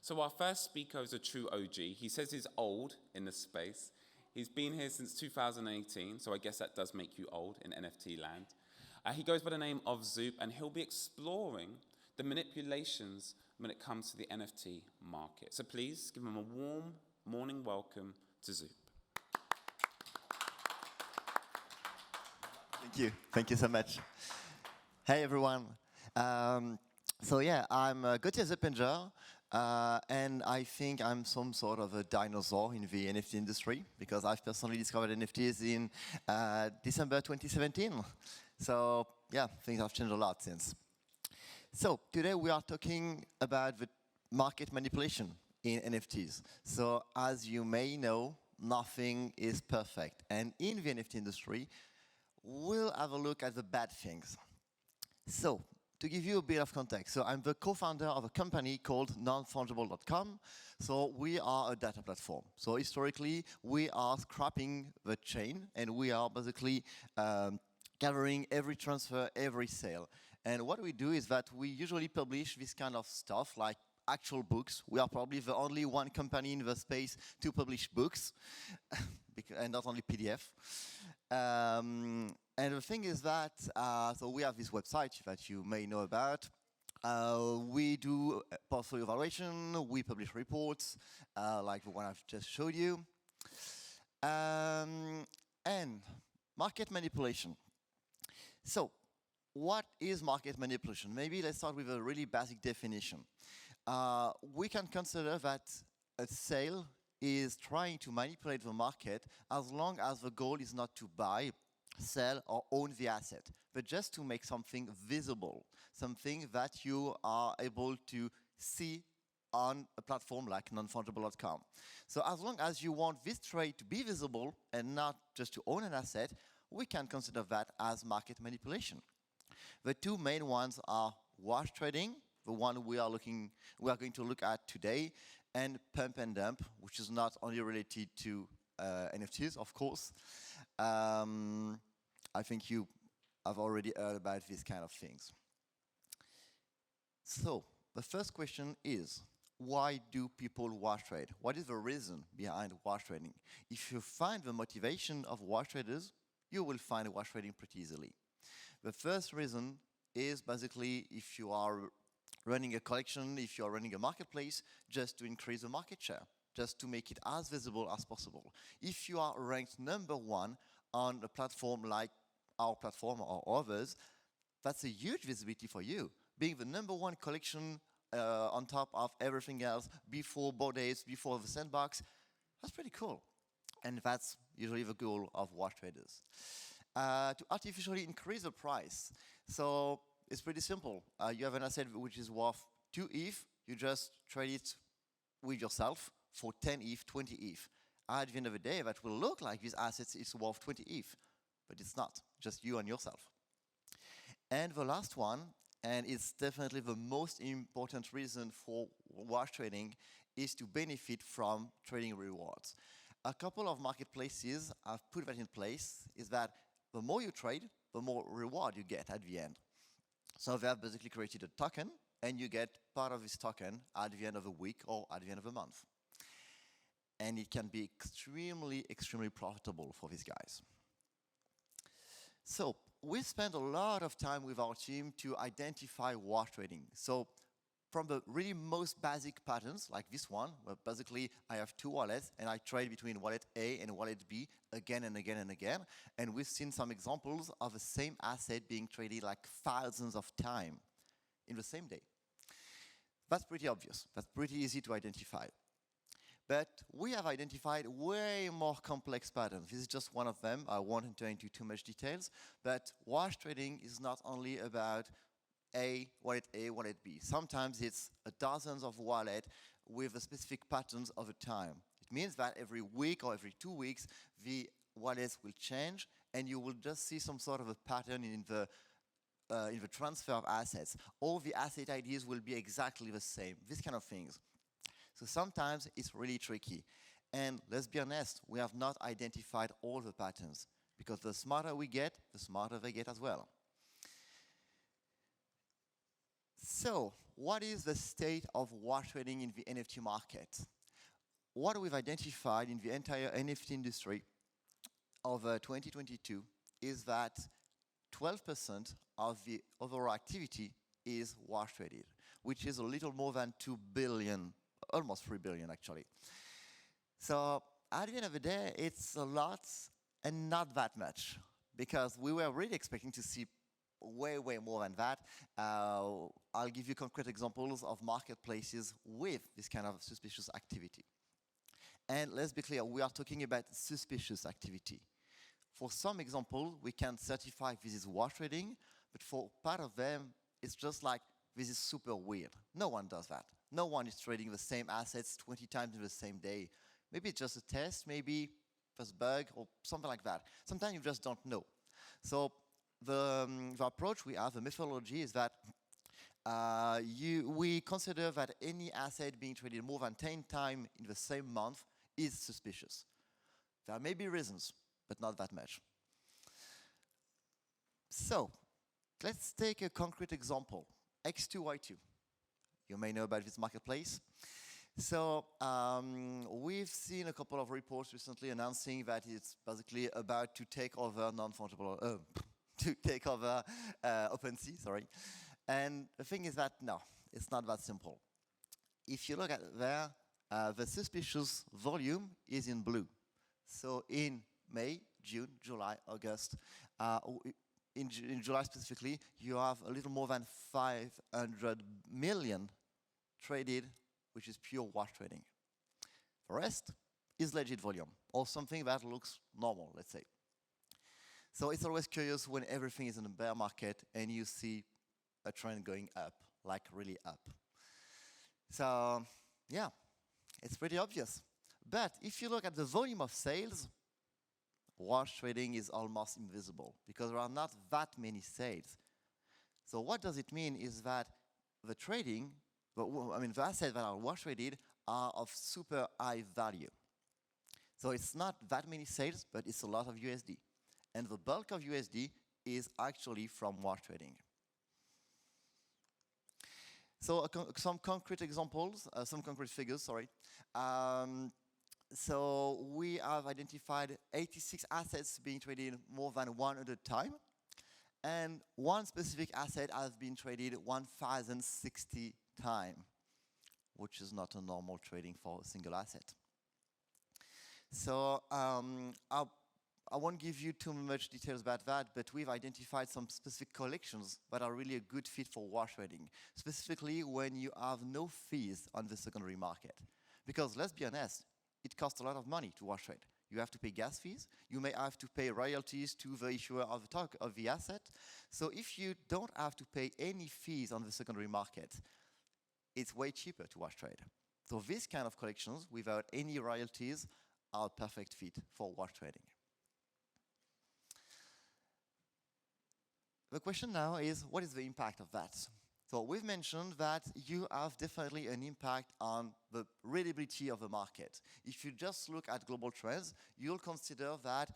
So our first speaker is a true OG. He says he's old in the space. He's been here since 2018, so I guess that does make you old in NFT land. He goes by the name of Zoop, and he'll be exploring the manipulations when it comes to the NFT market. So please give him a warm morning welcome to Zoop. Thank you. Thank you so much. Hey, everyone. I'm Gauthier Zuppinger, and I think I'm some sort of a dinosaur in the NFT industry because I've personally discovered NFTs in December 2017. So yeah, things have changed a lot since. So today we are talking about the market manipulation in NFTs. So as you may know, nothing is perfect. And in the NFT industry, we'll have a look at the bad things. So, to give you a bit of context, so I'm the co-founder of a company called NFT.London. So we are a data platform. So historically, we are scrapping the chain, and we are basically gathering every transfer, every sale. And what we do is that we usually publish this kind of stuff, like actual books. We are probably the only one company in the space to publish books, and not only PDF. And the thing is that, so we have this website that you may know about. We do portfolio evaluation, we publish reports, like the one I've just showed you. And market manipulation. So, what is market manipulation? Maybe let's start with a really basic definition. We can consider that a sale is trying to manipulate the market as long as the goal is not to buy, sell, or own the asset, but just to make something visible, something that you are able to see on a platform like nonfungible.com. So as long as you want this trade to be visible and not just to own an asset, we can consider that as market manipulation. The two main ones are wash trading, the one we are going to look at today, and pump and dump, which is not only related to NFTs, of course. I think you have already heard about these kind of things. So, the first question is, why do people wash trade? What is the reason behind wash trading? If you find the motivation of wash traders, you will find wash trading pretty easily. The first reason is basically if you are running a collection, if you are running a marketplace, just to increase the market share, just to make it as visible as possible. If you are ranked #1 on a platform like our platform or others, that's a huge visibility for you. Being the #1 collection on top of everything else, before borders, before the sandbox, that's pretty cool. And that's usually the goal of wash traders. To artificially increase the price. So it's pretty simple. You have an asset which is worth 2 ETH, you just trade it with yourself for 10 ETH, 20 ETH. At the end of the day, that will look like this asset is worth 20 ETH, but it's not, just you and yourself. And the last one, and it's definitely the most important reason for wash trading, is to benefit from trading rewards. A couple of marketplaces have put that in place, is that the more you trade, the more reward you get at the end. So they have basically created a token, and you get part of this token at the end of a week or at the end of a month. And it can be extremely, extremely profitable for these guys. So we spend a lot of time with our team to identify wash trading. So from the really most basic patterns, like this one, where basically I have 2 wallets and I trade between wallet A and wallet B again and again and again. And we've seen some examples of the same asset being traded like thousands of times in the same day. That's pretty obvious. That's pretty easy to identify. But we have identified way more complex patterns. This is just one of them. I won't enter into too much details. But wash trading is not only about A, wallet B. Sometimes it's dozens of wallets with specific patterns over time. It means that every week or every 2 weeks, the wallets will change, and you will just see some sort of a pattern in the transfer of assets. All the asset IDs will be exactly the same, these kind of things. So sometimes it's really tricky. And let's be honest, we have not identified all the patterns, because the smarter we get, the smarter they get as well. So what is the state of wash trading in the NFT market? What we've identified in the entire NFT industry of 2022 is that 12% of the overall activity is wash traded, which is a little more than 2 billion, almost 3 billion actually. So at the end of the day, it's a lot and not that much, because we were really expecting to see way, way more than that. I'll give you concrete examples of marketplaces with this kind of suspicious activity. And let's be clear, we are talking about suspicious activity. For some examples, we can certify this is wash trading, but for part of them, it's just like, this is super weird. No one does that. No one is trading the same assets 20 times in the same day. Maybe it's just a test, maybe just a bug or something like that. Sometimes you just don't know. So the approach we have, the methodology is that we consider that any asset being traded more than 10 times in the same month is suspicious. There may be reasons, but not that much. So let's take a concrete example, X2Y2. You may know about this marketplace. So we've seen a couple of reports recently announcing that it's basically about to take over non-fungible, to take over OpenSea, sorry. And the thing is that, no, it's not that simple. If you look at there, the suspicious volume is in blue. So in May, June, July, August, in July specifically, you have a little more than 500 million traded, which is pure wash trading. The rest is legit volume, or something that looks normal, let's say. So it's always curious when everything is in a bear market and you see a trend going up, like really up. So, yeah, it's pretty obvious. But if you look at the volume of sales, wash trading is almost invisible because there are not that many sales. So what does it mean is that the trading, the assets that are wash traded are of super high value. So it's not that many sales, but it's a lot of USD. And the bulk of USD is actually from wash trading. So some concrete examples, some concrete figures, sorry. So we have identified 86 assets being traded more than 100 times. And one specific asset has been traded 1,060 times, which is not a normal trading for a single asset. So I won't give you too much details about that, but we've identified some specific collections that are really a good fit for wash trading, specifically when you have no fees on the secondary market. Because let's be honest, it costs a lot of money to wash trade. You have to pay gas fees, you may have to pay royalties to the issuer of the asset. So if you don't have to pay any fees on the secondary market, it's way cheaper to wash trade. So these kind of collections, without any royalties, are a perfect fit for wash trading. The question now is, what is the impact of that? So we've mentioned that you have definitely an impact on the readability of the market. If you just look at global trends, you'll consider that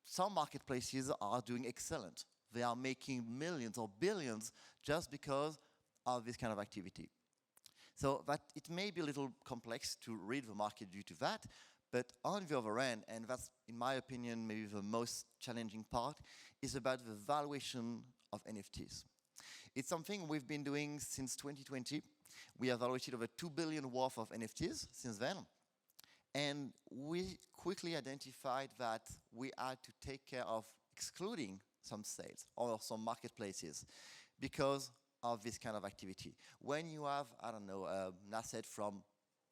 some marketplaces are doing excellent. They are making millions or billions just because of this kind of activity. So that it may be a little complex to read the market due to that, but on the other end, and that's, in my opinion, maybe the most challenging part, is about the valuation of NFTs. It's something we've been doing since 2020. We have evaluated over 2 billion worth of NFTs since then. And we quickly identified that we had to take care of excluding some sales or some marketplaces because of this kind of activity. When you have, I don't know, an asset from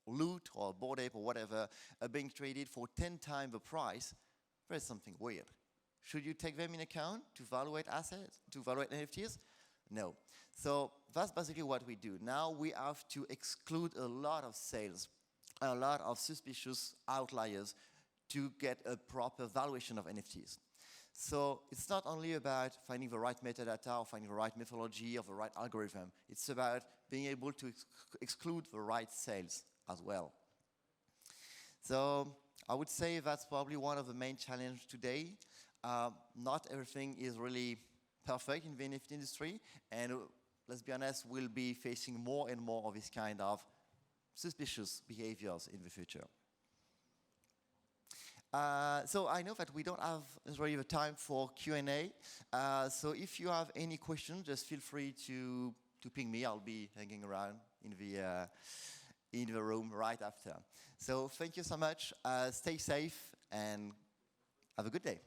Loot or Bored Ape or whatever being traded for 10 times the price, there's something weird. Should you take them in account to evaluate assets, to evaluate NFTs? No. So that's basically what we do. Now we have to exclude a lot of sales, a lot of suspicious outliers to get a proper valuation of NFTs. So it's not only about finding the right metadata or finding the right methodology or the right algorithm. It's about being able to exclude the right sales as well. So I would say that's probably one of the main challenges today. Not everything is really perfect in the NFT industry, and let's be honest, we'll be facing more and more of this kind of suspicious behaviors in the future. So I know that we don't have really the time for Q&A. So if you have any questions, just feel free to ping me. I'll be hanging around in the room right after. So thank you so much. Stay safe and have a good day.